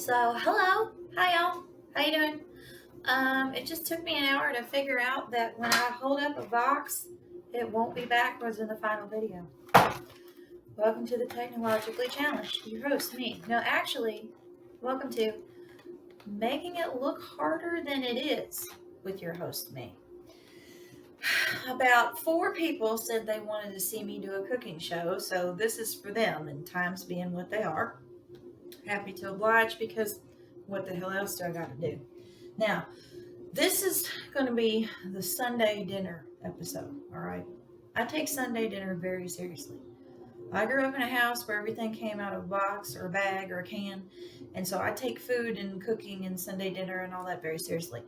So, hello. Hi, y'all. How you doing? It just took me an hour to figure out that when I hold up a box, it won't be backwards in the final video. Welcome to the Technologically Challenged. Your host, me. No, actually, welcome to Making It Look Harder Than It Is with your host, me. About 4 people said they wanted to see me do a cooking show, so this is for them, and times being what they are. Happy to oblige, because what the hell else do I got to do? Now, this is going to be the Sunday dinner episode, all right? I take Sunday dinner very seriously. I grew up in a house where everything came out of a box or a bag or a can, and so I take food and cooking and Sunday dinner and all that very seriously.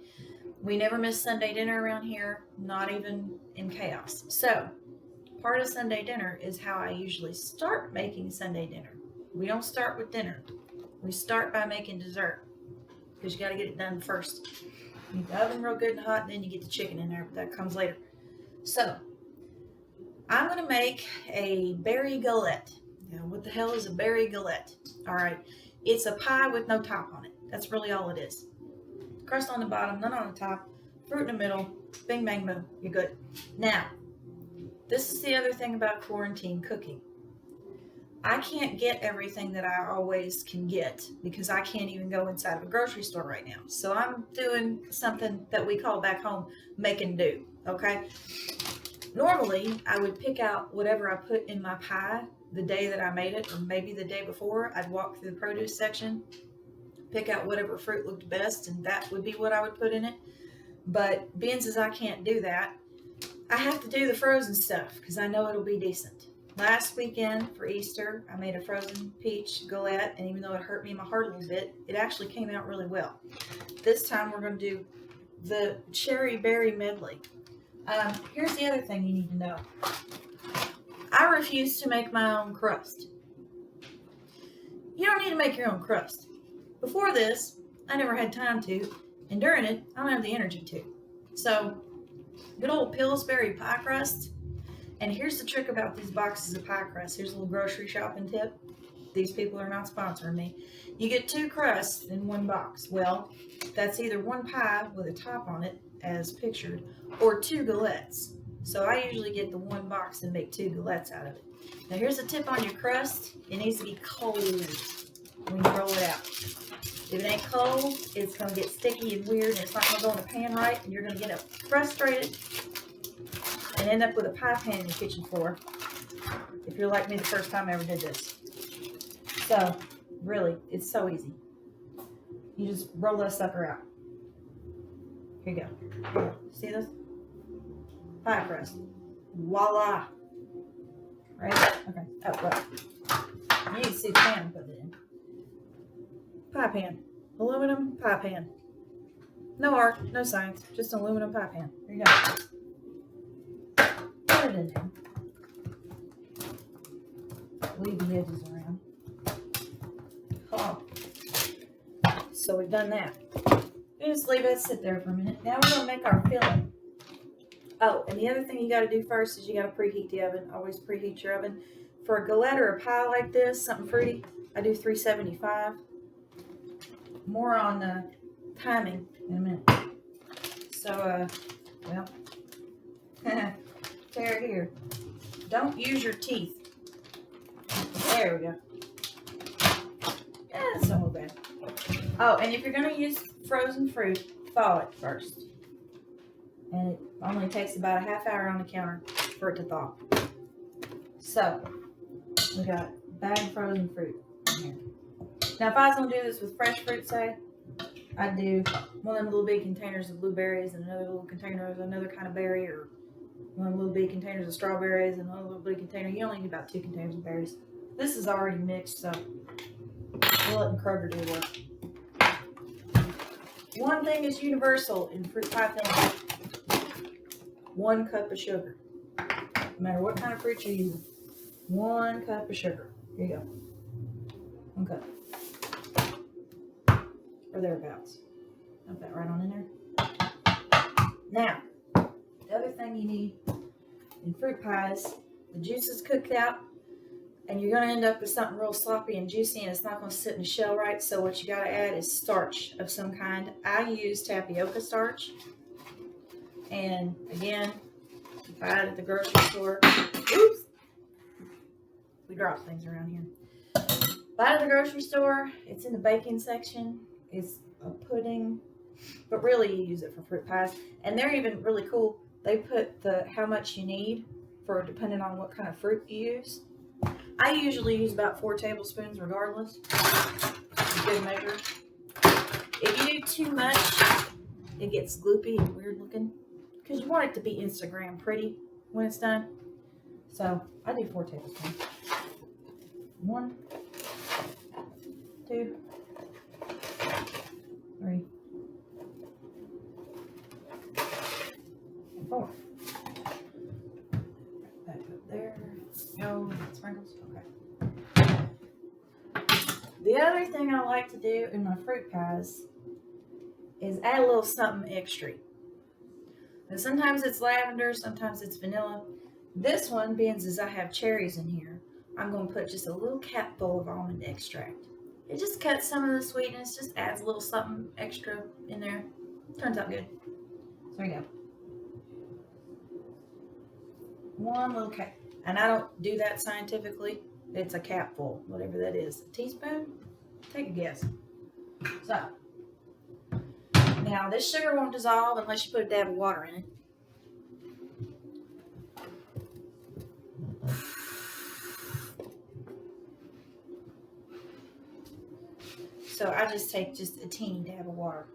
We never miss Sunday dinner around here, not even in chaos. So, part of Sunday dinner is how I usually start making Sunday dinner. We don't start with dinner. We start by making dessert, because you got to get it done first. You get the oven real good and hot, and then you get the chicken in there, but that comes later. So, I'm going to make a berry galette. Now, what the hell is a berry galette? All right, it's a pie with no top on it. That's really all it is. Crust on the bottom, none on the top, fruit in the middle, bing, bang, boom, you're good. Now, this is the other thing about quarantine cooking. I can't get everything that I always can get because I can't even go inside of a grocery store right now. So I'm doing something that we call back home making do, okay? Normally, I would pick out whatever I put in my pie the day that I made it, or maybe the day before. I'd walk through the produce section, pick out whatever fruit looked best, and that would be what I would put in it. But being as I can't do that, I have to do the frozen stuff because I know it'll be decent. Last weekend for Easter, I made a frozen peach galette, and even though it hurt me in my heart a little bit, it actually came out really well. This time we're going to do the cherry berry medley. Here's the other thing you need to know. I refuse to make my own crust. You don't need to make your own crust. Before this, I never had time to, and during it, I don't have the energy to. So, good old Pillsbury pie crust. And here's the trick about these boxes of pie crust. Here's a little grocery shopping tip. These people are not sponsoring me. You get 2 crusts in one box. Well, that's either one pie with a top on it, as pictured, or 2 galettes. So I usually get the one box and make 2 galettes out of it. Now here's a tip on your crust. It needs to be cold when you roll it out. If it ain't cold, it's going to get sticky and weird, and it's not going to go in the pan right, and you're going to get frustrated and end up with a pie pan in your kitchen floor if you're like me the first time I ever did this. So, really, it's so easy. You just roll that sucker out. Here you go. Here you go. See this? Pie crust. Voila. Right? Okay. Oh, well. You need to see the pan I put it in. Pie pan. Aluminum pie pan. No art, no science, just an aluminum pie pan. Here you go. Put it in there. Leave the edges around. Oh. So we've done that. You just leave it sit there for a minute. Now we're going to make our filling. Oh, and the other thing you got to do first is you got to preheat the oven. Always preheat your oven. For a galette or a pie like this, something fruity, I do 375. More on the timing in a minute. So, well, tear it here. Don't use your teeth. There we go. Yeah, that's not bad. Oh, and if you're going to use frozen fruit, thaw it first. And it only takes about a half hour on the counter for it to thaw. So, we got bagged frozen fruit in here. Now, if I was going to do this with fresh fruit, say, I'd do one of them little big containers of blueberries and another little container of another kind of berry, or one of them little big containers of strawberries and another little big container. You only need about 2 containers of berries. This is already mixed, so we'll let Kroger do the work. One thing is universal in fruit pie filling. 1 cup of sugar. No matter what kind of fruit you're using. 1 cup of sugar. Here you go. 1 cup. Or thereabouts. Dump that right on in there. Now, the other thing you need in fruit pies, the juice is cooked out and you're going to end up with something real sloppy and juicy, and it's not going to sit in the shell right. So what you got to add is starch of some kind. I use tapioca starch, and again, if I had it at the grocery store, oops, we drop things around here. Buy it at the grocery store, it's in the baking section. It's a pudding, but really you use it for fruit pies. And they're even really cool. They put how much you need for depending on what kind of fruit you use. I usually use about 4 tablespoons regardless. It's a good measure. If you do too much, it gets gloopy and weird looking because you want it to be Instagram pretty when it's done. So I do 4 tablespoons. 1, 2, 3, and 4. Back up there. No sprinkles. Okay. The other thing I like to do in my fruit pies is add a little something extra. And sometimes it's lavender, sometimes it's vanilla. This one, being as I have cherries in here, I'm going to put just a little capful of almond extract. It just cuts some of the sweetness, just adds a little something extra in there. Turns out good. So there you go. 1 little cap. And I don't do that scientifically. It's a capful, whatever that is. A teaspoon? Take a guess. So, now this sugar won't dissolve unless you put a dab of water in it. So I just take just a teeny dab of water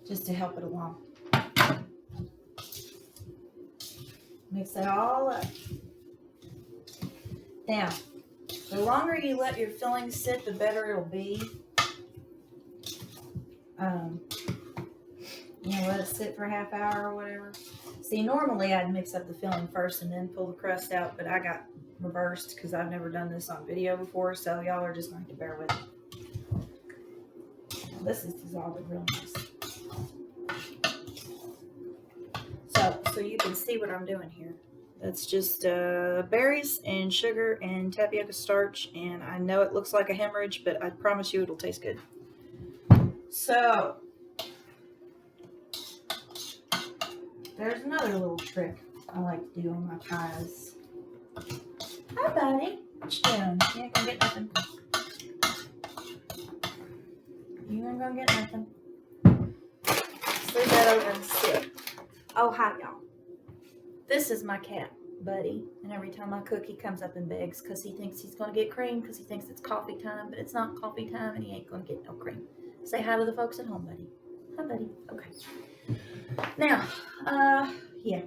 just to help it along. Mix that all up. Now, the longer you let your filling sit, the better it'll be. Let it sit for a half hour or whatever. See, normally I'd mix up the filling first and then pull the crust out, but I got reversed because I've never done this on video before, so y'all are just going to bear with it. Now, this is dissolving real nice. So you can see what I'm doing here. That's just berries and sugar and tapioca starch, and I know it looks like a hemorrhage, but I promise you it'll taste good. So, there's another little trick I like to do on my pies. Hi, buddy. What you doing? You ain't gonna get nothing. You ain't gonna get nothing. Just leave that over and sit. Oh, hi, y'all. This is my cat, Buddy. And every time I cook, he comes up and begs because he thinks he's gonna get cream because he thinks it's coffee time, but it's not coffee time and he ain't gonna get no cream. Say hi to the folks at home, Buddy. Hi, Buddy. Okay. Now, yeah.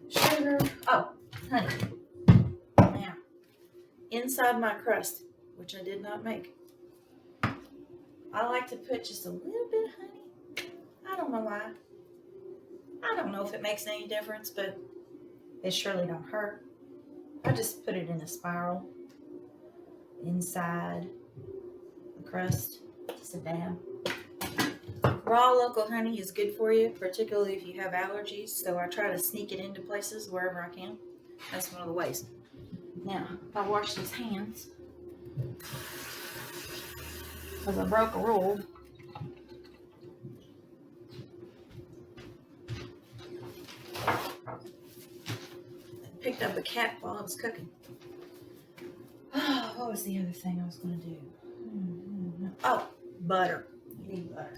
Sugar. Oh, honey. Now, inside my crust, which I did not make, I like to put just a little bit of honey. I don't know why. I don't know if it makes any difference, but it surely don't hurt. I just put it in a spiral inside the crust, just a dab. Raw local honey is good for you, particularly if you have allergies, so I try to sneak it into places wherever I can. That's one of the ways. Now, if I wash these hands, because I broke a rule. I picked up a cat while I was cooking. Oh, what was the other thing I was going to do? Oh, butter. You need butter.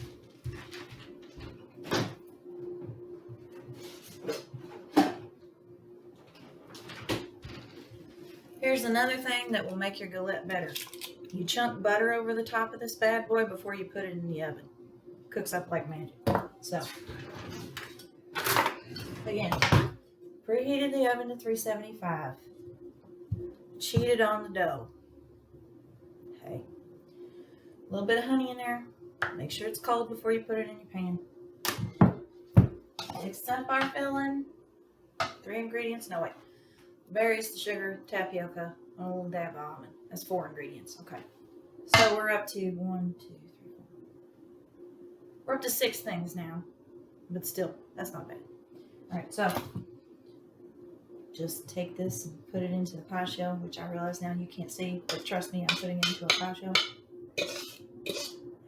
Here's another thing that will make your galette better. You chunk butter over the top of this bad boy before you put it in the oven. Cooks up like magic. So, again, preheated the oven to 375. Cheated on the dough. Okay. A little bit of honey in there. Make sure it's cold before you put it in your pan. Mix up our filling. 3 ingredients. No, wait. Berries, the sugar, tapioca, a little dab of almond. That's 4 ingredients. Okay. So we're up to 1, 2, 3, 4. We're up to 6 things now. But still, that's not bad. Alright, so just take this and put it into the pie shell, which I realize now you can't see, but trust me, I'm putting it into a pie shell.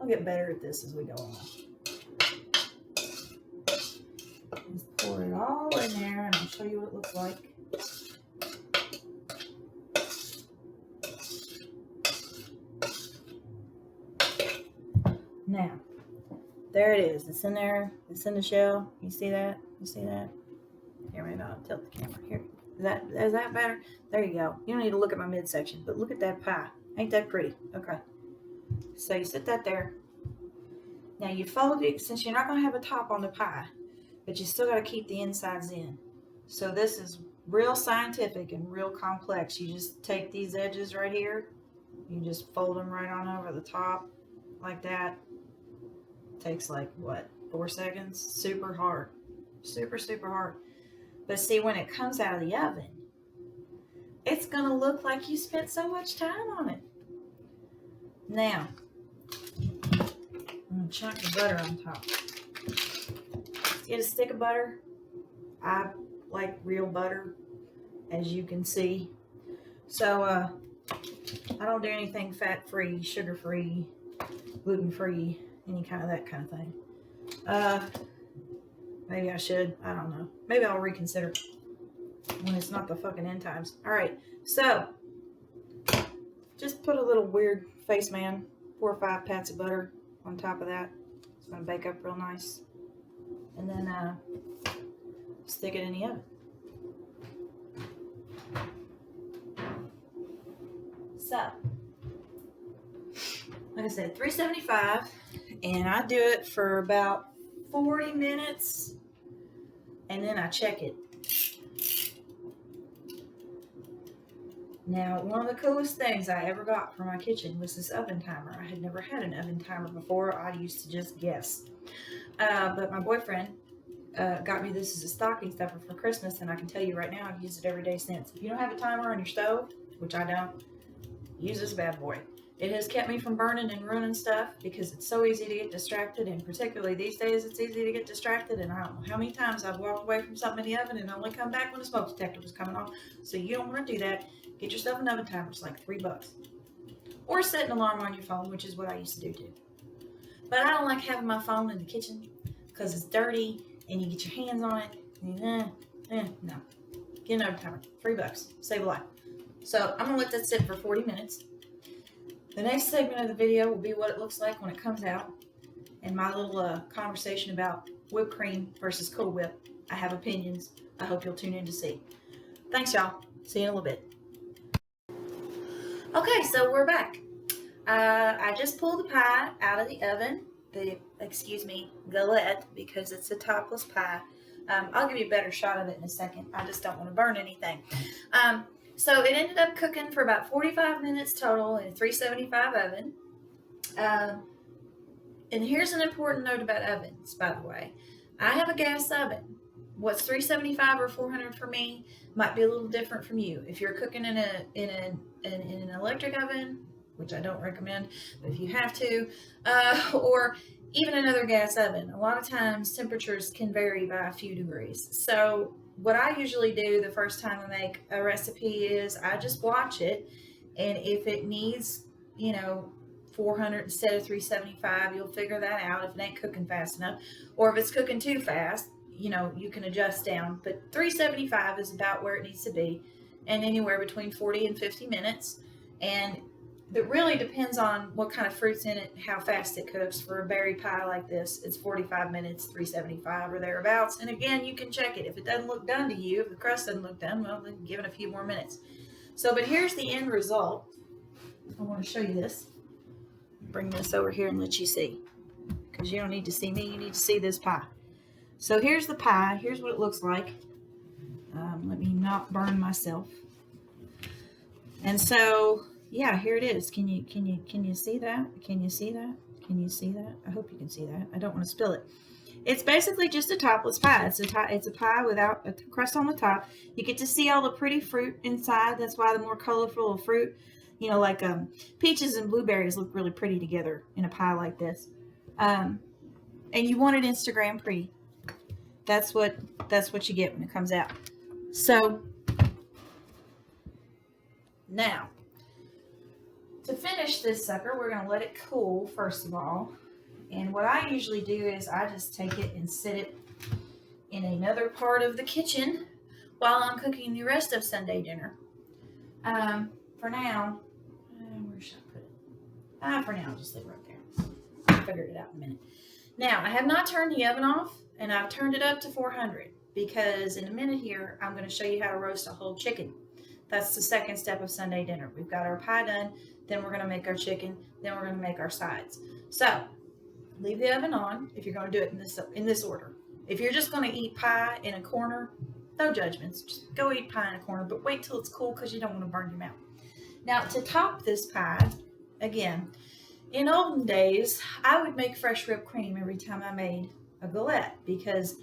I'll get better at this as we go on. Just pour it all in there, and I'll show you what it looks like. Now, there it is. It's in there. It's in the shell. You see that? You see that? Here, maybe I'll tilt the camera. Here. Is that better? There you go. You don't need to look at my midsection, but look at that pie. Ain't that pretty? Okay. So you sit that there. Now you fold it, since you're not going to have a top on the pie, but you still got to keep the insides in. So this is real scientific and real complex. You just take these edges right here. You just fold them right on over the top like that. Takes like, what, 4 seconds? Super hard. Super, super hard. But see, when it comes out of the oven, it's going to look like you spent so much time on it. Now, I'm going to chunk the butter on top. Get a stick of butter. I like real butter, as you can see. So, I don't do anything fat-free, sugar-free, gluten-free, any kind of that kind of thing. Maybe I should. I don't know. Maybe I'll reconsider when it's not the fucking end times. All right. So, just put a little weird face man, 4 or 5 pats of butter on top of that. It's going to bake up real nice. And then stick it in the oven. So, like I said, 375, and I do it for about 40 minutes, and then I check it. Now, one of the coolest things I ever got for my kitchen was this oven timer. I had never had an oven timer before. I used to just guess. But my boyfriend got me this as a stocking stuffer for Christmas, and I can tell you right now, I've used it every day since. If you don't have a timer on your stove, which I don't, use this bad boy. It has kept me from burning and ruining stuff because it's so easy to get distracted, and particularly these days it's easy to get distracted, and I don't know how many times I've walked away from something in the oven and only come back when the smoke detector was coming on. So you don't want to do that. Get yourself an oven timer. It's like $3. Or set an alarm on your phone, which is what I used to do too. But I don't like having my phone in the kitchen because it's dirty and you get your hands on it. And, no. Get an oven timer. $3. Save a life. So I'm going to let that sit for 40 minutes. The next segment of the video will be what it looks like when it comes out, and my little conversation about whipped cream versus Cool Whip. I have opinions. I hope you'll tune in to see. Thanks, y'all. See you in a little bit. Okay, so we're back. I just pulled the pie out of the oven. Excuse me, galette, because it's a topless pie. I'll give you a better shot of it in a second. I just don't want to burn anything. So it ended up cooking for about 45 minutes total in a 375 oven. And here's an important note about ovens, by the way. I have a gas oven. What's 375 or 400 for me might be a little different from you. If you're cooking in an electric oven, which I don't recommend, but if you have to, or even another gas oven, a lot of times temperatures can vary by a few degrees. So what I usually do the first time I make a recipe is I just watch it, and if it needs, 400 instead of 375, you'll figure that out if it ain't cooking fast enough. Or if it's cooking too fast, you can adjust down. But 375 is about where it needs to be, and anywhere between 40 and 50 minutes. And it really depends on what kind of fruit's in it, how fast it cooks. For a berry pie like this, it's 45 minutes, 375 or thereabouts. And again, you can check it. If it doesn't look done to you, if the crust doesn't look done, well, then give it a few more minutes. So, but here's the end result. I want to show you this. Bring this over here and let you see. Because you don't need to see me, you need to see this pie. So here's the pie. Here's what it looks like. Let me not burn myself. And so, yeah, here it is. Can you see that? Can you see that? Can you see that? I hope you can see that. I don't want to spill it. It's basically just a topless pie. It's a pie without a crust on the top. You get to see all the pretty fruit inside. That's why the more colorful the fruit, like peaches and blueberries look really pretty together in a pie like this. And you want it Instagram pretty. That's what you get when it comes out. So Now, to finish this sucker, we're going to let it cool first of all. And what I usually do is I just take it and sit it in another part of the kitchen while I'm cooking the rest of Sunday dinner. For now, where should I put it? For now, I'll just leave it right there. I'll figure it out in a minute. Now, I have not turned the oven off, and I've turned it up to 400 because in a minute here, I'm going to show you how to roast a whole chicken. That's the second step of Sunday dinner. We've got our pie done, then we're going to make our chicken, then we're going to make our sides. So, leave the oven on if you're going to do it in this order. If you're just going to eat pie in a corner, no judgments. Just go eat pie in a corner, but wait till it's cool because you don't want to burn your mouth. Now, to top this pie, again, in olden days, I would make fresh whipped cream every time I made a galette because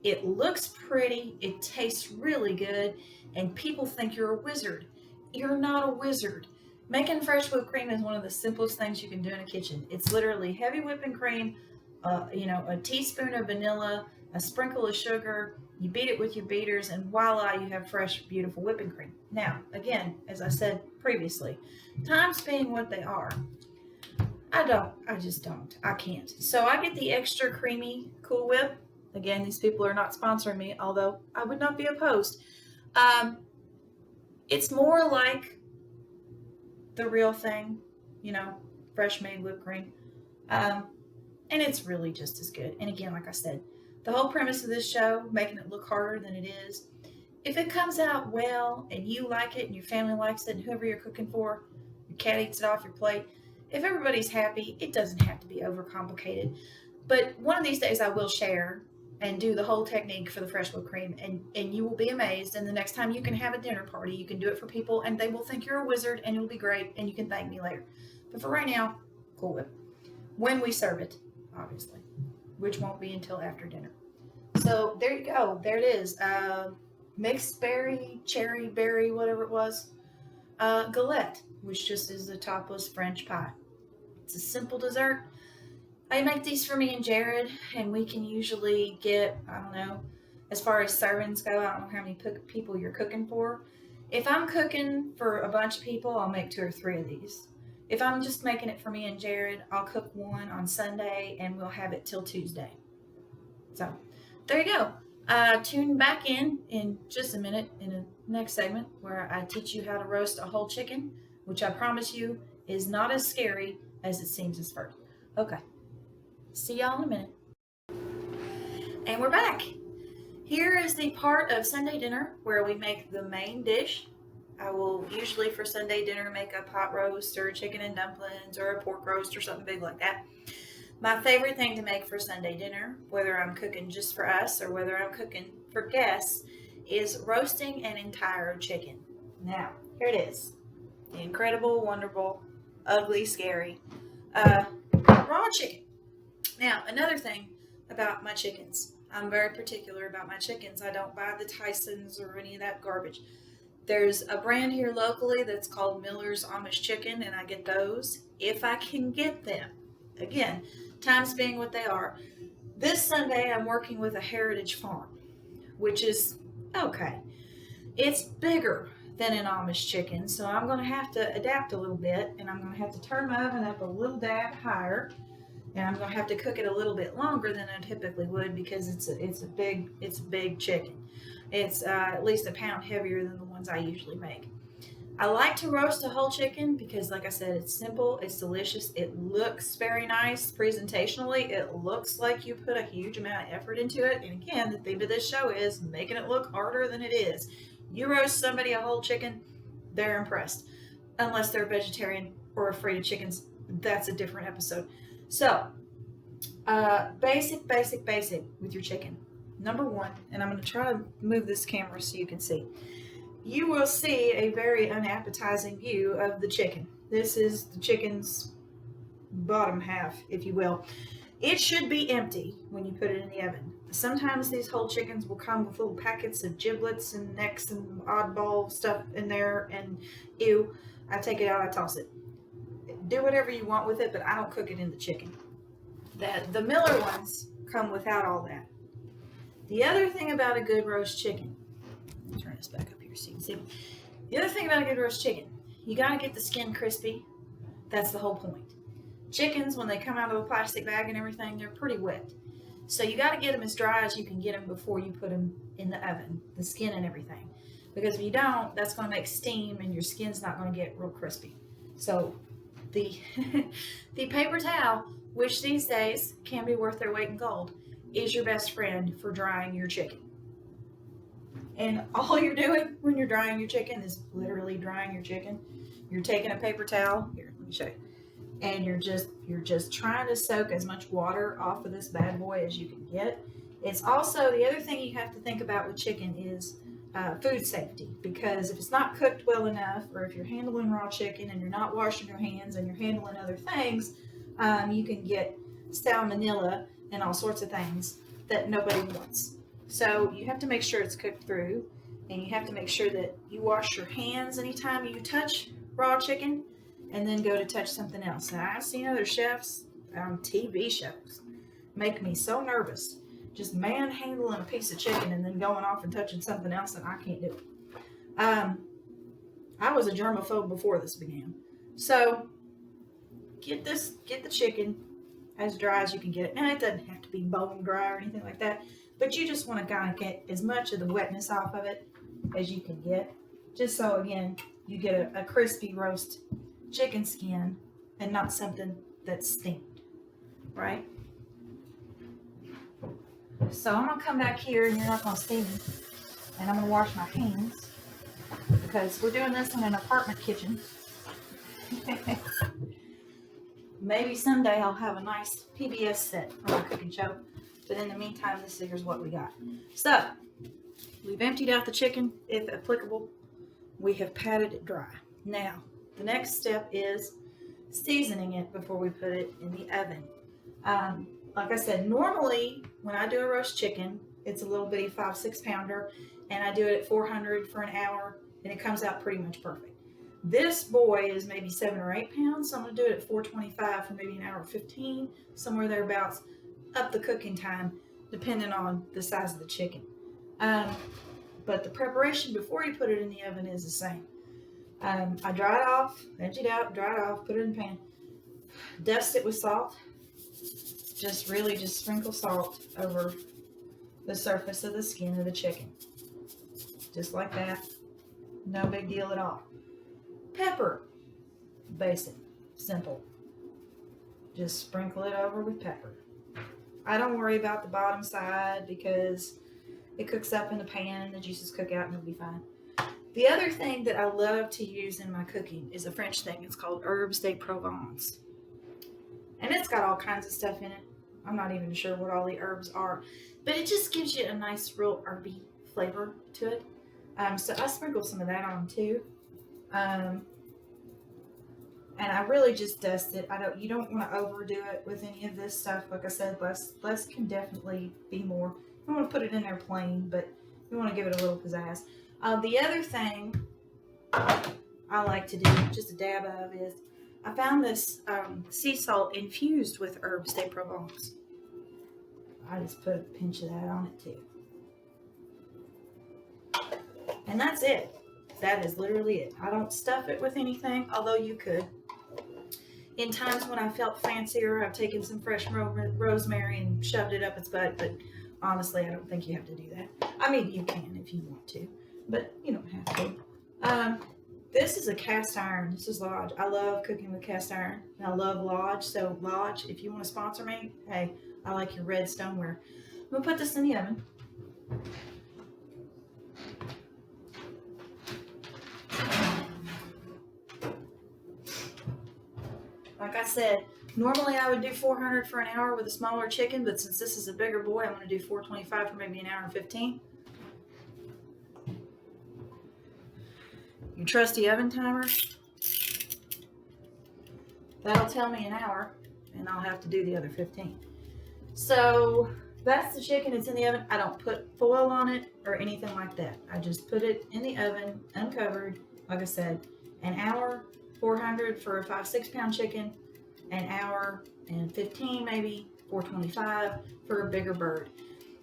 it looks pretty, it tastes really good, and people think you're a wizard. You're not a wizard. Making fresh whipped cream is one of the simplest things you can do in a kitchen. It's literally heavy whipping cream, a teaspoon of vanilla, a sprinkle of sugar. You beat it with your beaters, and voila, you have fresh, beautiful whipping cream. Now, again, as I said previously, times being what they are, I just don't. I can't. So I get the extra creamy Cool Whip. Again, these people are not sponsoring me, although I would not be opposed. It's more like the real thing, fresh made whipped cream. And it's really just as good. And again, like I said, the whole premise of this show, making it look harder than it is. If it comes out well and you like it and your family likes it and whoever you're cooking for, your cat eats it off your plate, if everybody's happy, it doesn't have to be overcomplicated. But one of these days I will share and do the whole technique for the fresh whipped cream, and you will be amazed. And the next time you can have a dinner party, you can do it for people and they will think you're a wizard and it'll be great and you can thank me later. But for right now, Cool Whip. When we serve it, obviously, which won't be until after dinner. So there you go. There it is. Mixed berry, cherry berry, whatever it was. Galette, which just is the topless French pie. It's a simple dessert. I make these for me and Jared, and we can usually get, I don't know, as far as servings go, I don't know how many people you're cooking for. If I'm cooking for a bunch of people, I'll make 2 or 3 of these. If I'm just making it for me and Jared, I'll cook one on Sunday, and we'll have it till Tuesday. So, there you go. Tune back in just a minute in the next segment where I teach you how to roast a whole chicken, which I promise you is not as scary as it seems at first. Okay. See y'all in a minute. And we're back. Here is the part of Sunday dinner where we make the main dish. I will usually for Sunday dinner make a pot roast or chicken and dumplings or a pork roast or something big like that. My favorite thing to make for Sunday dinner, whether I'm cooking just for us or whether I'm cooking for guests, is roasting an entire chicken. Now, here it is. The incredible, wonderful, ugly, scary raw chicken. Now, another thing about my chickens. I'm very particular about my chickens. I don't buy the Tysons or any of that garbage. There's a brand here locally that's called Miller's Amish Chicken, and I get those if I can get them. Again, times being what they are. This Sunday, I'm working with a heritage farm, which is okay. It's bigger than an Amish chicken, so I'm going to have to adapt a little bit, and I'm going to have to turn my oven up a little dab higher, and I'm going to have to cook it a little bit longer than I typically would because it's a big chicken. It's at least a pound heavier than the ones I usually make. I like to roast a whole chicken because, like I said, it's simple, it's delicious, it looks very nice presentationally. It looks like you put a huge amount of effort into it. And again, the theme of this show is making it look harder than it is. You roast somebody a whole chicken, they're impressed. Unless they're vegetarian or afraid of chickens, that's a different episode. So, basic with your chicken. Number one, and I'm going to try to move this camera so you can see. You will see a very unappetizing view of the chicken. This is the chicken's bottom half, if you will. It should be empty when you put it in the oven. Sometimes these whole chickens will come with little packets of giblets and necks and oddball stuff in there, and ew, I take it out, I toss it. Do whatever you want with it, but I don't cook it in the chicken. The Miller ones come without all that. The other thing about a good roast chicken, let me turn this back up here so you can see. The other thing about a good roast chicken, you got to get the skin crispy. That's the whole point. Chickens, when they come out of a plastic bag and everything, they're pretty wet. So you got to get them as dry as you can get them before you put them in the oven, the skin and everything. Because if you don't, that's going to make steam and your skin's not going to get real crispy. So the the paper towel, which these days can be worth their weight in gold, is your best friend for drying your chicken. And all you're doing when you're drying your chicken is literally drying your chicken. You're taking a paper towel, here, let me show you, and you're just trying to soak as much water off of this bad boy as you can get. It's also, the other thing you have to think about with chicken is food safety, because if it's not cooked well enough, or if you're handling raw chicken and you're not washing your hands and you're handling other things, you can get salmonella and all sorts of things that nobody wants. So you have to make sure it's cooked through, and you have to make sure that you wash your hands anytime you touch raw chicken, and then go to touch something else. And I've seen other chefs on TV shows make me so nervous, just manhandling a piece of chicken and then going off and touching something else, and I can't do it. I was a germaphobe before this began. So get the chicken as dry as you can get it. Now, it doesn't have to be bone dry or anything like that, but you just want to kind of get as much of the wetness off of it as you can get, just so, again, you get a crispy roast chicken skin and not something that's steamed, right? So I'm going to come back here, and you're not going to see me, and I'm going to wash my hands, because we're doing this in an apartment kitchen. Maybe someday I'll have a nice PBS set for my cooking show, but in the meantime, this here's what we got. So we've emptied out the chicken, if applicable. We have patted it dry. Now, the next step is seasoning it before we put it in the oven. Like I said, normally when I do a roast chicken, it's a little bitty 5-6 pounder, and I do it at 400 for an hour, and it comes out pretty much perfect. This boy is maybe 7 or 8 pounds, so I'm going to do it at 425 for maybe an hour 15, somewhere thereabouts, up the cooking time, depending on the size of the chicken. But the preparation before you put it in the oven is the same. I dry it off, empty it out, dry it off, put it in the pan, dust it with salt. Just sprinkle salt over the surface of the skin of the chicken. Just like that. No big deal at all. Pepper. Basic. Simple. Just sprinkle it over with pepper. I don't worry about the bottom side because it cooks up in the pan and the juices cook out and it'll be fine. The other thing that I love to use in my cooking is a French thing. It's called herbes de Provence. And it's got all kinds of stuff in it. I'm not even sure what all the herbs are, but it just gives you a nice real herby flavor to it. So I sprinkle some of that on too. And I really just dust it. You don't want to overdo it with any of this stuff. Like I said, less can definitely be more. You don't want to put it in there plain, but you want to give it a little pizzazz. The other thing I like to do, just a dab of, is I found this sea salt infused with herbes de Provence. I just put a pinch of that on it too. And that's it. That is literally it. I don't stuff it with anything, although you could. In times when I felt fancier, I've taken some fresh rosemary and shoved it up its butt, but honestly, I don't think you have to do that. I mean, you can if you want to, but you don't have to. This is a cast iron. This is Lodge. I love cooking with cast iron, and I love Lodge. So Lodge, if you want to sponsor me, hey, I like your red stoneware. I'm going to put this in the oven. Like I said, normally I would do 400 for an hour with a smaller chicken, but since this is a bigger boy, I'm going to do 425 for maybe an hour and 15. Your trusty oven timer, that'll tell me an hour, and I'll have to do the other 15. So that's the chicken. It's in the oven. I don't put foil on it or anything like that. I just put it in the oven, uncovered, like I said, an hour, 400 for a 5-6 pound chicken, an hour and 15 maybe, 425 for a bigger bird.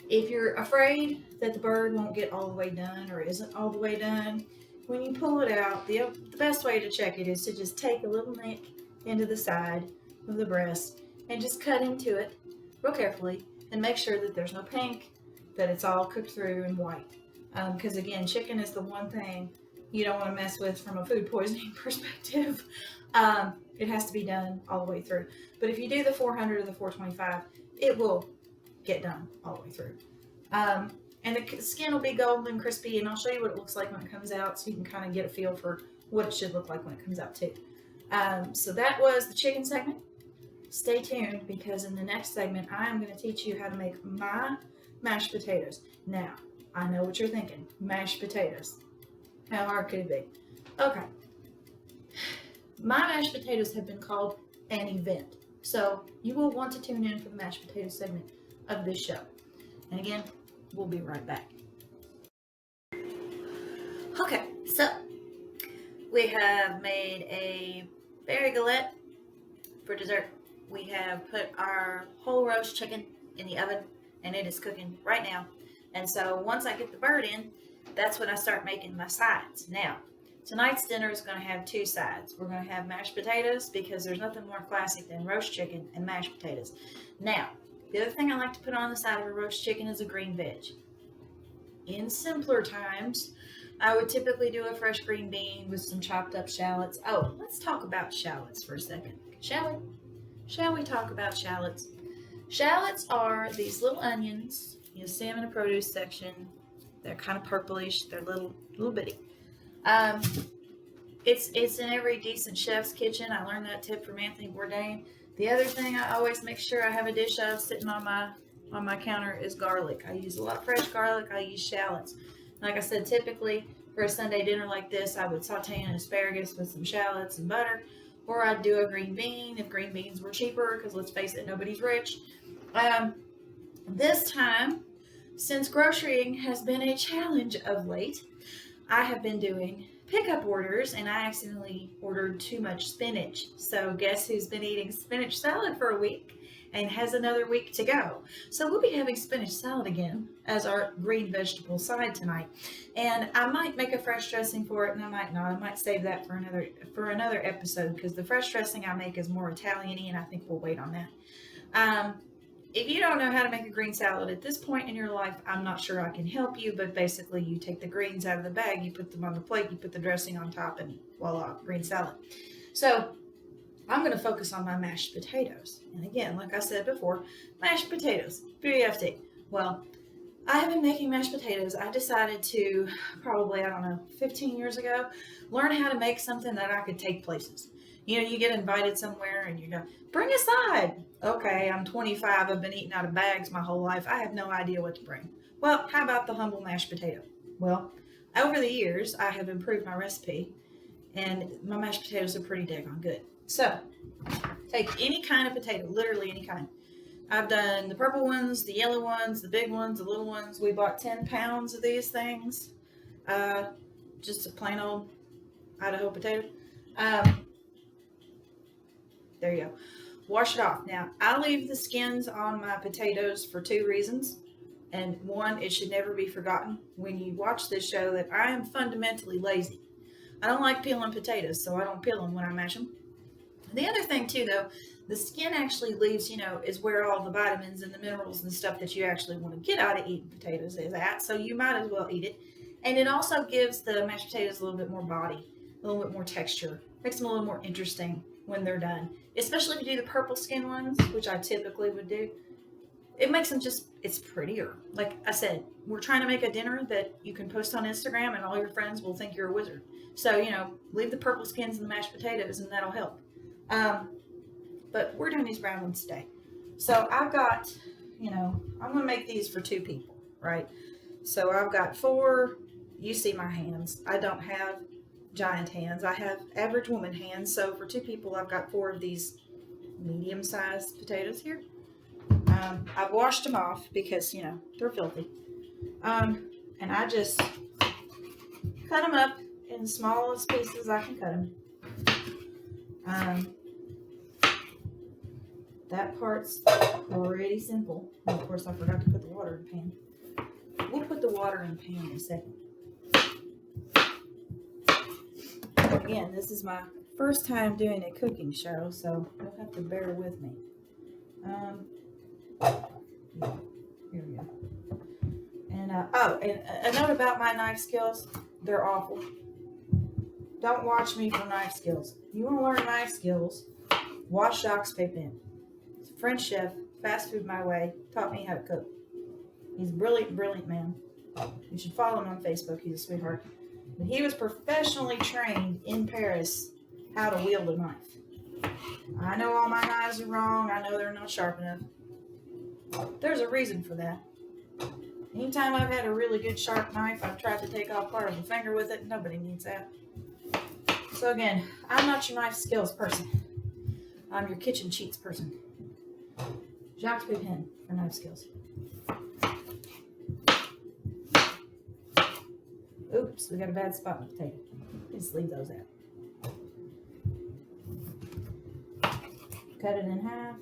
If you're afraid that the bird won't get all the way done or isn't all the way done, when you pull it out, the best way to check it is to just take a little nick into the side of the breast and just cut into it real carefully and make sure that there's no pink, that it's all cooked through and white. Because again, chicken is the one thing you don't want to mess with from a food poisoning perspective. It has to be done all the way through. But if you do the 400 or the 425, it will get done all the way through. And the skin will be golden and crispy, and I'll show you what it looks like when it comes out so you can kind of get a feel for what it should look like when it comes out too. So that was the chicken segment. Stay tuned, because in the next segment, I am going to teach you how to make my mashed potatoes. Now, I know what you're thinking. Mashed potatoes. How hard could it be? Okay. My mashed potatoes have been called an event. So you will want to tune in for the mashed potato segment of this show. And again, we'll be right back. Okay, so we have made a berry galette for dessert. We have put our whole roast chicken in the oven, and it is cooking right now. And so once I get the bird in, that's when I start making my sides. Now, tonight's dinner is going to have two sides. We're going to have mashed potatoes, because there's nothing more classic than roast chicken and mashed potatoes. Now, the other thing I like to put on the side of a roast chicken is a green veg. In simpler times, I would typically do a fresh green bean with some chopped up shallots. Oh, let's talk about shallots for a second, shall we? Shall we talk about shallots? Shallots are these little onions. You'll see them in the produce section. They're kind of purplish. They're little bitty. It's in every decent chef's kitchen. I learned that tip from Anthony Bourdain. The other thing I always make sure I have a dish of sitting on my counter is garlic. I use a lot of fresh garlic. I use shallots. Like I said, typically for a Sunday dinner like this, I would saute an asparagus with some shallots and butter, or I'd do a green bean if green beans were cheaper, because let's face it, nobody's rich. This time, since grocerying has been a challenge of late, I have been doing pickup orders, and I accidentally ordered too much spinach. So guess who's been eating spinach salad for a week and has another week to go? So we'll be having spinach salad again as our green vegetable side tonight. And I might make a fresh dressing for it, and I might not. I might save that for another episode, because the fresh dressing I make is more Italian-y, and I think we'll wait on that. If you don't know how to make a green salad at this point in your life, I'm not sure I can help you, but basically you take the greens out of the bag, you put them on the plate, you put the dressing on top, and voila, green salad. So I'm going to focus on my mashed potatoes. And again, like I said before, mashed potatoes, BFT. Well, I have been making mashed potatoes. I decided to, probably, 15 years ago, learn how to make something that I could take places. You know, you get invited somewhere and you go, bring a side. Okay, I'm 25. I've been eating out of bags my whole life. I have no idea what to bring. Well, how about the humble mashed potato? Well, over the years, I have improved my recipe, and my mashed potatoes are pretty daggone good. So, take any kind of potato, literally any kind. I've done the purple ones, the yellow ones, the big ones, the little ones. We bought 10 pounds of these things. Just a plain old Idaho potato. There you go. Wash it off. Now, I leave the skins on my potatoes for two reasons. And one, it should never be forgotten when you watch this show that I am fundamentally lazy. I don't like peeling potatoes, so I don't peel them when I mash them. The other thing too, though, the skin actually leaves, is where all the vitamins and the minerals and stuff that you actually want to get out of eating potatoes is at. So you might as well eat it. And it also gives the mashed potatoes a little bit more body, a little bit more texture, makes them a little more interesting when they're done. Especially if you do the purple skin ones, which I typically would do. It makes them it's prettier. Like I said, we're trying to make a dinner that you can post on Instagram and all your friends will think you're a wizard. So, leave the purple skins in the mashed potatoes and that'll help. But we're doing these brown ones today. So I've got, I'm going to make these for two people, right? So I've got 4, you see my hands. I don't have giant hands. I have average woman hands. So for 2 people, I've got 4 of these medium-sized potatoes here. I've washed them off because, they're filthy. And I just cut them up in the smallest pieces I can cut them. That part's already simple. And of course, I forgot to put the water in the pan. We'll put the water in the pan in a second. again, this is my first time doing a cooking show, so you'll have to bear with me. Here we go. And and a note about my knife skills: they're awful. Don't watch me for knife skills. If you want to learn knife skills, watch Jacques Pepin. He's a French chef, fast food my way, taught me how to cook. He's a brilliant, brilliant man. You should follow him on Facebook. He's a sweetheart. But he was professionally trained in Paris how to wield a knife. I know all my knives are wrong. I know they're not sharp enough. There's a reason for that. Anytime I've had a really good sharp knife, I've tried to take off part of the finger with it. Nobody needs that. So again, I'm not your knife skills person. I'm your kitchen cheats person. Jacques Pepin for knife skills. Oops, we got a bad spot in the potato. Just leave those out. Cut it in half.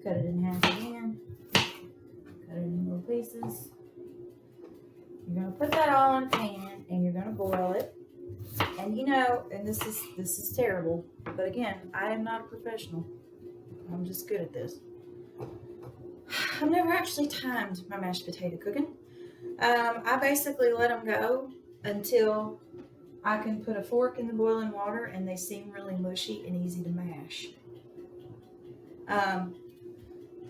Cut it in half again. Cut it in little pieces. You're gonna put that all in a pan and you're gonna boil it. And you know, and this is terrible, but again, I am not a professional. I'm just good at this. I've never actually timed my mashed potato cooking. I basically let them go until I can put a fork in the boiling water and they seem really mushy and easy to mash.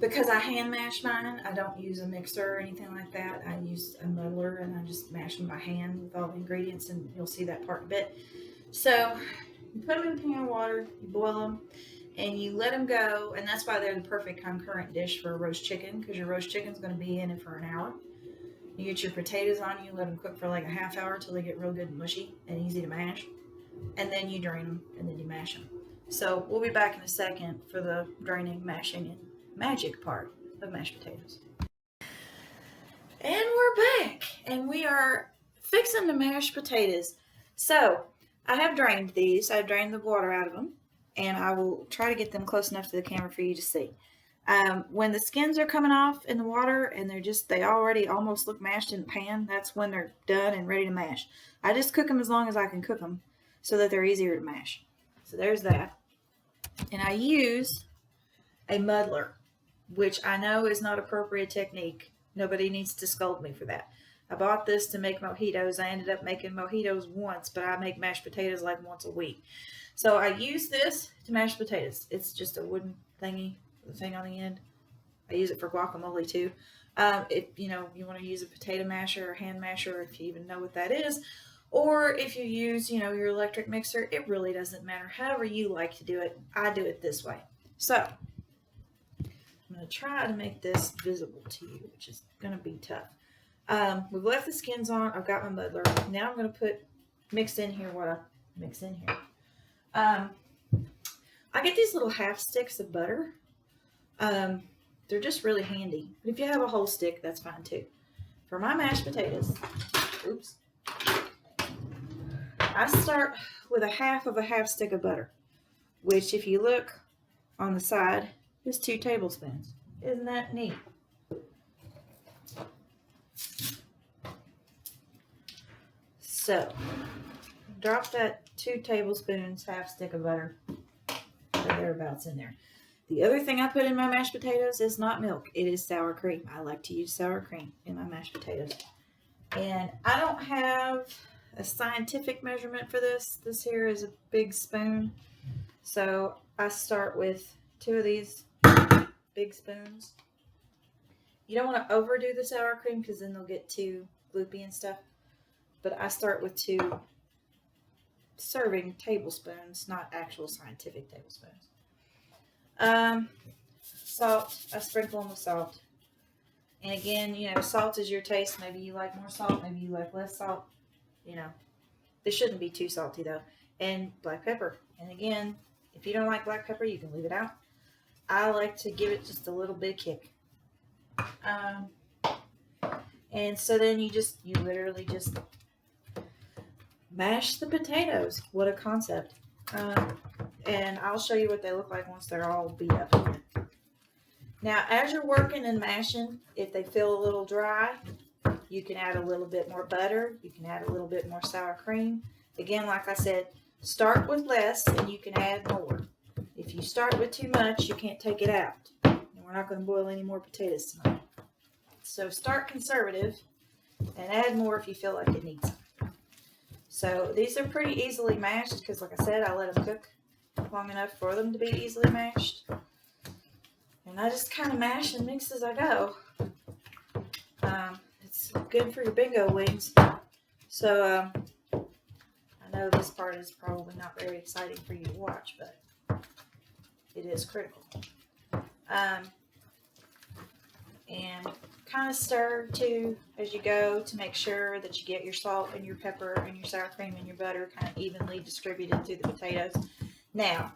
Because I hand mash mine, I don't use a mixer or anything like that. I use a muddler and I just mash them by hand with all the ingredients, and you'll see that part in a bit. So you put them in a pan of water, you boil them, and you let them go, and that's why they're the perfect concurrent dish for a roast chicken, because your roast chicken's going to be in it for an hour. You get your potatoes on, you let them cook for like a half hour till they get real good and mushy and easy to mash, and then you drain them and then you mash them. So we'll be back in a second for the draining, mashing, and magic part of mashed potatoes. And we're back, and we are fixing the mashed potatoes. So I have drained these. I've drained the water out of them, and I will try to get them close enough to the camera for you to see. When the skins are coming off in the water and they already almost look mashed in the pan, that's when they're done and ready to mash. I just cook them as long as I can cook them so that they're easier to mash. So there's that. And I use a muddler, which I know is not appropriate technique. Nobody needs to scold me for that. I bought this to make mojitos. I ended up making mojitos once, but I make mashed potatoes like once a week. So I use this to mash potatoes. It's just a wooden thingy, the thing on the end. I use it for guacamole too. If you want to use a potato masher or hand masher, if you even know what that is, or if you use your electric mixer, it really doesn't matter. However you like to do it, I do it this way. So I'm going to try to make this visible to you, which is going to be tough. We've left the skins on. I've got my muddler. Now I'm going to mix in here what I mix in here. I get these little half sticks of butter. They're just really handy. But if you have a whole stick, that's fine too. For my mashed potatoes, I start with a half stick of butter, which if you look on the side is 2 tablespoons. Isn't that neat? So drop that 2 tablespoons, half stick of butter, or thereabouts in there. The other thing I put in my mashed potatoes is not milk. It is sour cream. I like to use sour cream in my mashed potatoes. And I don't have a scientific measurement for this. This here is a big spoon. So I start with 2 of these big spoons. You don't want to overdo the sour cream because then they'll get too gloopy and stuff. But I start with 2 serving tablespoons, not actual scientific tablespoons. Salt, I sprinkle them with salt. And again, salt is your taste. Maybe you like more salt, maybe you like less salt. This shouldn't be too salty though. And black pepper. And again, if you don't like black pepper, you can leave it out. I like to give it just a little bit of kick. And so then you literally just mash the potatoes. What a concept. And I'll show you what they look like once they're all beat up. Now, as you're working and mashing, if they feel a little dry, you can add a little bit more butter. You can add a little bit more sour cream. Again, like I said, Start with less and you can add more. If you start with too much, you can't take it out. And we're not going to boil any more potatoes tonight. So start conservative and add more if you feel like it needs it. So these are pretty easily mashed because, like I said, I let them cook long enough for them to be easily mashed. And I just kind of mash and mix as I go. It's good for your bingo wings. So I know this part is probably not very exciting for you to watch, but it is critical. And kind of stir too as you go to make sure that you get your salt and your pepper and your sour cream and your butter kind of evenly distributed through the potatoes. Now,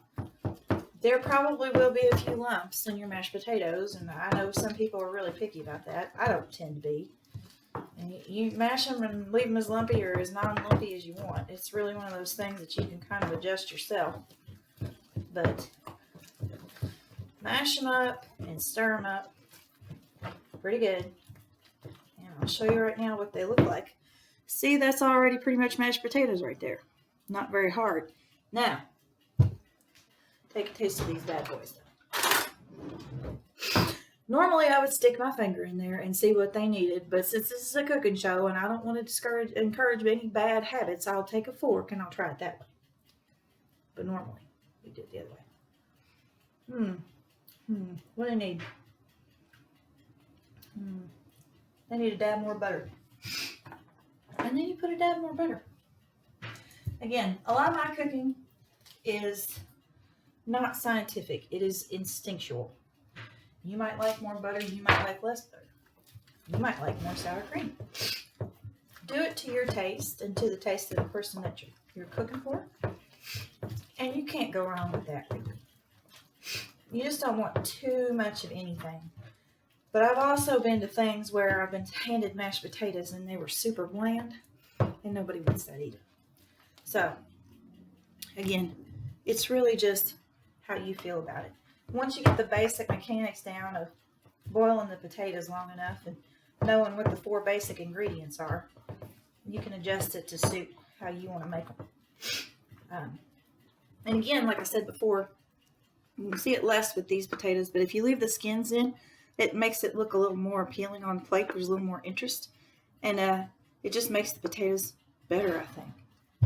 there probably will be a few lumps in your mashed potatoes, and I know some people are really picky about that. I don't tend to be. And you mash them and leave them as lumpy or as non-lumpy as you want. It's really one of those things that you can kind of adjust yourself. But mash them up and stir them up pretty good. And I'll show you right now what they look like. See, that's already pretty much mashed potatoes right there. Not very hard. Now, take a taste of these bad boys. Normally, I would stick my finger in there and see what they needed, but since this is a cooking show and I don't want to encourage any bad habits, I'll take a fork and I'll try it that way. But normally, we do it the other way. What do they need? They need a dab more butter. And then you put a dab more butter. Again, a lot of my cooking is not scientific. It is instinctual. You might like more butter. You might like less butter. You might like more sour cream. Do it to your taste and to the taste of the person that you're cooking for. And you can't go wrong with that, really. You just don't want too much of anything. But I've also been to things where I've been handed mashed potatoes and they were super bland and nobody wants that either. So, again, it's really just how you feel about it. Once you get the basic mechanics down of boiling the potatoes long enough and knowing what the 4 basic ingredients are, you can adjust it to suit how you want to make them. And again, like I said before, you can see it less with these potatoes, but if you leave the skins in, it makes it look a little more appealing on the plate. There's a little more interest, and it just makes the potatoes better, I think.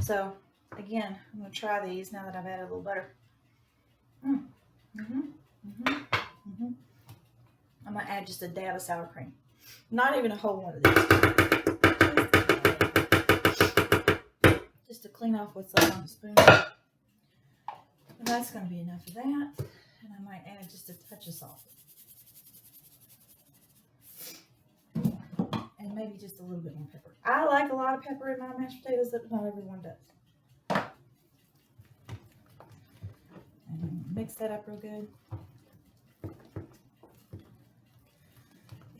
So, again, I'm going to try these now that I've added a little butter. I'm going to add just a dab of sour cream. Not even a whole one of these. Just to clean off what's left on the spoon. And that's going to be enough of that. And I might add just a touch of salt. And maybe just a little bit more pepper. I like a lot of pepper in my mashed potatoes, but not everyone does. And mix that up real good.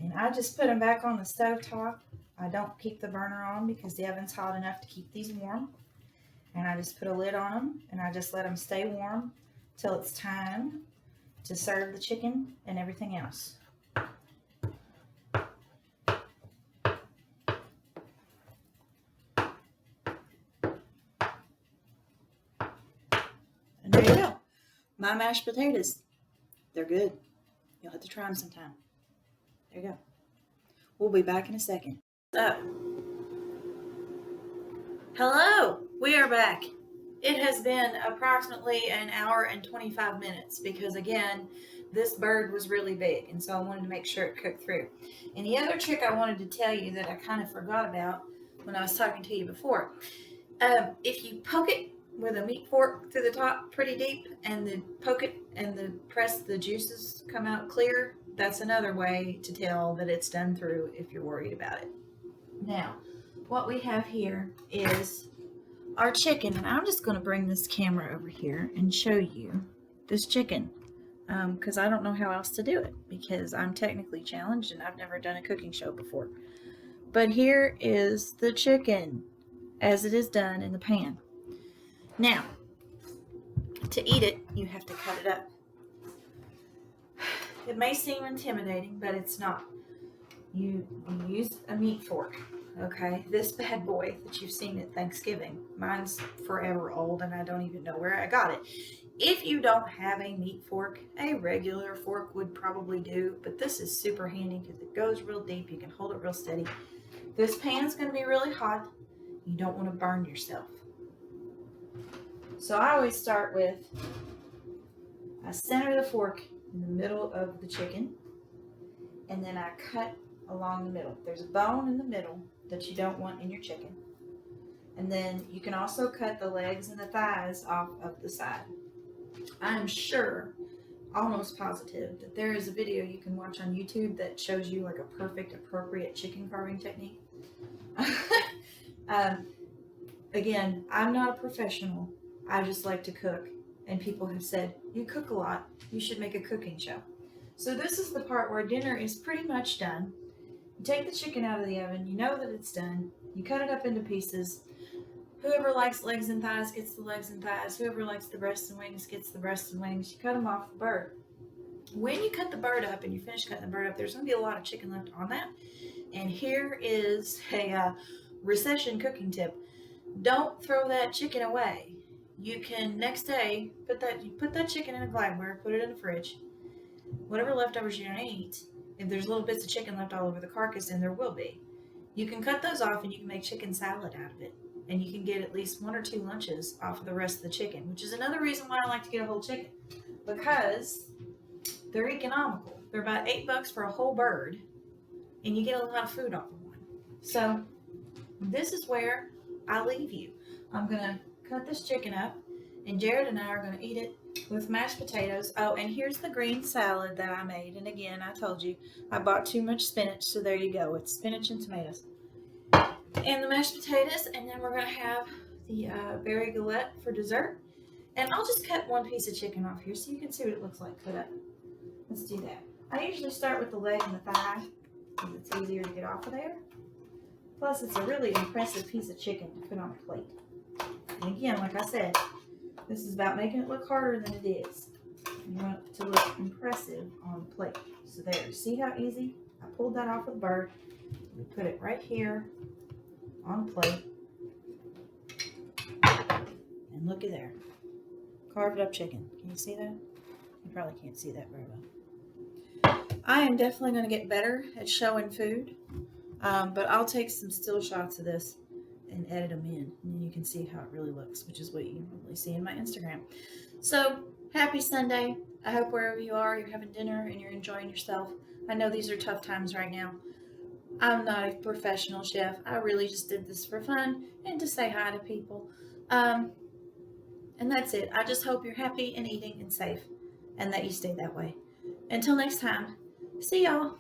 And I just put them back on the stove top. I don't keep the burner on because the oven's hot enough to keep these warm. And I just put a lid on them and I just let them stay warm till it's time to serve the chicken and everything else. And there you go. My mashed potatoes. They're good. You'll have to try them sometime. There you go. We'll be back in a second. So, hello, we are back. It has been approximately an hour and 25 minutes because, again, this bird was really big, and so I wanted to make sure it cooked through. And the other trick I wanted to tell you that I kind of forgot about when I was talking to you before, if you poke it with a meat fork through the top pretty deep and then poke it and then press the juices come out clear, that's another way to tell that it's done through if you're worried about it. Now, what we have here is our chicken, and I'm just going to bring this camera over here and show you this chicken because I don't know how else to do it because I'm technically challenged and I've never done a cooking show before. But here is the chicken as it is done in the pan. Now, to eat it, you have to cut it up. It may seem intimidating, but it's not. You use a meat fork, okay? This bad boy that you've seen at Thanksgiving. Mine's forever old and I don't even know where I got it. If you don't have a meat fork, a regular fork would probably do, but this is super handy because it goes real deep. You can hold it real steady. This pan's going to be really hot. You don't want to burn yourself. So I always start with, I center the fork in the middle of the chicken, and then I cut along the middle. There's a bone in the middle that you don't want in your chicken. And then you can also cut the legs and the thighs off of the side. I'm sure, almost positive, that there is a video you can watch on YouTube that shows you like a perfect, appropriate chicken carving technique. Again, I'm not a professional. I just like to cook. And people have said, you cook a lot, you should make a cooking show. So this is the part where dinner is pretty much done. You take the chicken out of the oven, you know that it's done, you cut it up into pieces. Whoever likes legs and thighs gets the legs and thighs. Whoever likes the breasts and wings gets the breasts and wings. You cut them off the bird. When you cut the bird up and you finish cutting the bird up, there's going to be a lot of chicken left on that. And here is a recession cooking tip. Don't throw that chicken away. You can next day put that chicken in a Glideware, put it in the fridge. Whatever leftovers you don't eat, if there's little bits of chicken left all over the carcass, and there will be, you can cut those off and you can make chicken salad out of it. And you can get at least 1 or 2 lunches off of the rest of the chicken, which is another reason why I like to get a whole chicken, because they're economical. They're about $8 for a whole bird, and you get a lot of food off of one. So this is where I leave you. I'm gonna cut this chicken up, and Jared and I are gonna eat it with mashed potatoes. Oh, and here's the green salad that I made. And again, I told you I bought too much spinach, so there you go. It's spinach and tomatoes. And the mashed potatoes, and then we're going to have the berry galette for dessert. And I'll just cut 1 piece of chicken off here so you can see what it looks like cut up. Let's do that. I usually start with the leg and the thigh because it's easier to get off of there. Plus, it's a really impressive piece of chicken to put on a plate. And again, like I said, this is about making it look harder than it is. You want it to look impressive on the plate. So there, see how easy? I pulled that off of the bird. We put it right here on a plate, and look at there, carved up chicken. Can you see that? You probably can't see that very well. I am definitely going to get better at showing food, but I'll take some still shots of this and edit them in, and then you can see how it really looks, which is what you normally see in my Instagram. So happy Sunday. I hope wherever you are, you're having dinner and you're enjoying yourself. I know these are tough times right now. I'm not a professional chef. I really just did this for fun and to say hi to people. And that's it. I just hope you're happy and eating and safe and that you stay that way. Until next time, see y'all.